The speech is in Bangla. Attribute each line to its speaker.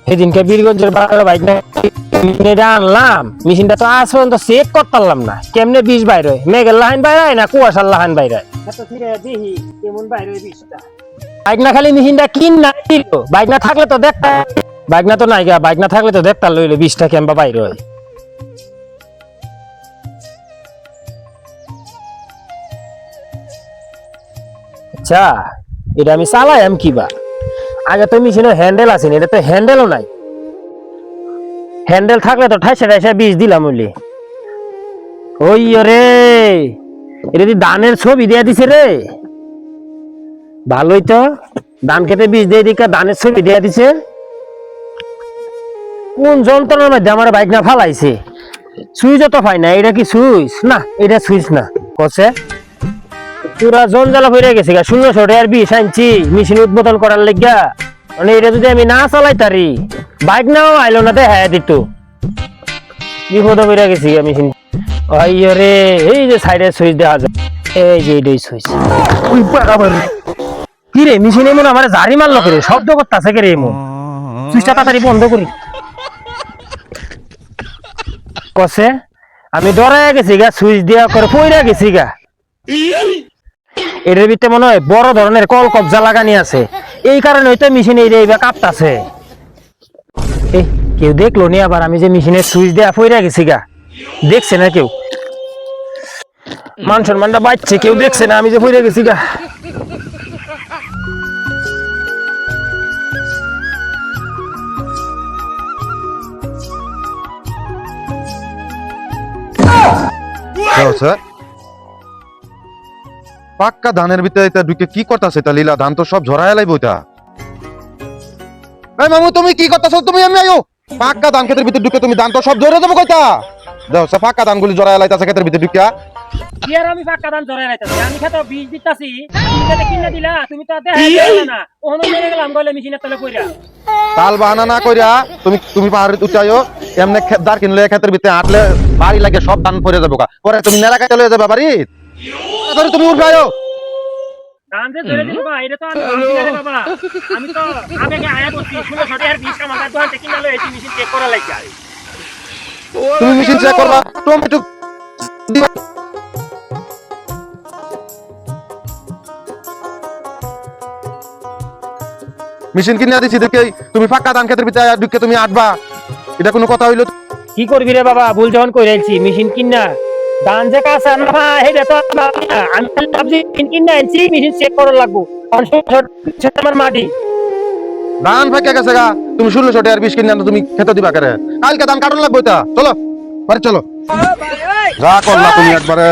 Speaker 1: সেদিনকে বীরগঞ্জের বাজারে বাইক মেশিনটা আনলাম, মেশিনটা তো আজ পর্যন্ত চেক করতে পারলাম না কেমনে বিষ বাইর হয়, মেঘের লাহান বাইর হয় না কুয়াশার লাহান বাইর হয়। বাইক না খালি মেশিনটা কিন না দিল, বাইক না থাকলে তো দেখতা, বাইক না তো নাই গা, বাইক না থাকলে তো দেখতা লইলো বিষটা কেমবা বাইর হয়। আচ্ছা এটা আমি চালাইম কিবা, আগে তো মেশিনের হ্যান্ডেল আছে, এটা তো হ্যান্ডেলও নাই, হ্যান্ডেল থাকলে তো ঠাইসা ঠাইসা বিষ দিলাম হইলে। ওই রে এটা দি ধানের ছবি দিয়া দিছে রে, ভালোই তো, ধান খেতে বীজ দিয়ে দিকে ধানের ছবি দিয়া দিছে। কোন যন্ত্রণার মধ্যে আমার বাইক না ফালাইছে, সুইচ তো পাই না, এটা কি সুইচ না, এটা সুইচ না কছে পুরা জঞ্জালা হয়ে গেছে গা। 1600 টাকার বিষ আনছি মেশিন উদ্বোধন করার লাগিয়া, মানে এটা যদি আমি না চালাই তারি বাইক নাও আইলো না দেখা দিত, বিপদ হয়ে গেছি গা মেশিন। রে এই যে সাইডের সুইচ দেখা যায়, এই যে এইটাই সুইচ। কি রে মেশিন এমন আমার জারি মারলো করে শব্দ করতেছে কে রে, এমন সুইচটা তাড়াতাড়ি বন্ধ করি কছে। আমি ডরাইয়া গেছি গা, সুইচ দিয়া করে পইরা গেছি গা। এটার ভিতরে মনে হয় বড় ধরনের কল কবজা লাগানি আছে, এই কারণে হয়তো মেশিন এইবা কাঁপতাছে। কেউ দেখলো নি আবার আমি যে মেশিনের সুইচ দেয়া পইরা গেছি গা, দেখছে না কেউ? মান সম্মানটা বাঁচছে, কেউ দেখছে না আমি যে পইরা গেছি গা।
Speaker 2: পাক্কা ধানের ভিতরে ঢুকে কি করতেছে তা লীলা? ধান তো সব ঝরাই লাইব এটা। এই মামু তুমি কি করতেছো? তুমি এমনি আইও, পাক্কা ধান ক্ষেতের ভিতরে ঢুকে তুমি ধান তো সব ঝরে যাবো কইতা। দাও সব পাক্কা ধানগুলি ঝরাই লাইতাছে ক্ষেতের ভিতরে ঢুকিয়া।
Speaker 1: কি আর আমি পাক্কা ধান ঝরাই লাইতাছি, আমি খেতে বীজ দিতাছি, তুমি খেতে কিনা দিলা, তুমি তো দেখাই না, ওহনো মেরে গেলাম গলে মেশিনের তলে কইরা।
Speaker 2: তাল বাহানা না কইরা তুমি পাহাড়ে উঠাইও, এমনি দাঁড় কিনলে ক্ষেতের ভিতরে আটলে বাড়ি লাগে সব ধান পড়ে যাবো, পরে তুমি নেলা কাটে লয়ে যাবে বাড়ি। তুমি উঠাইও
Speaker 1: ধান যে ধরে দিবা, এটা তো আমি ভাবছি না বাবা, আমি তো আগে আয়া করছি 1600 টাকার বিষ আমার দোকান থেকে কিনা লই এই মেশিন চেক করা লাগিয়া।
Speaker 2: তুমি মেশিন চেক করবা, টমেটো মেশিন কিনে দিছি দেখে তুমি পাক্কা ধান ক্ষেতের ভিতরে ঢুকে তুমি আটবা, এটা কোনো কথা হইলো?
Speaker 1: কি করবি রে বাবা, ভুল যখন কইরাইছি মেশিন কিনা ধান যে কাঁচা না হেডে তো আমি ভাবছি মেশিন কিনা আনছি, মেশিন চেক করা লাগবো, আমার মাটি
Speaker 2: ধান ফাঁকা গেছে গা, তুমি 1600 টাকার বিষ কিনে তুমি খেতে দিবা করে, কালকে ধান কাটন লাগবো এটা। চলো বাড়ি চলো, যা করলা তুমি একবারে।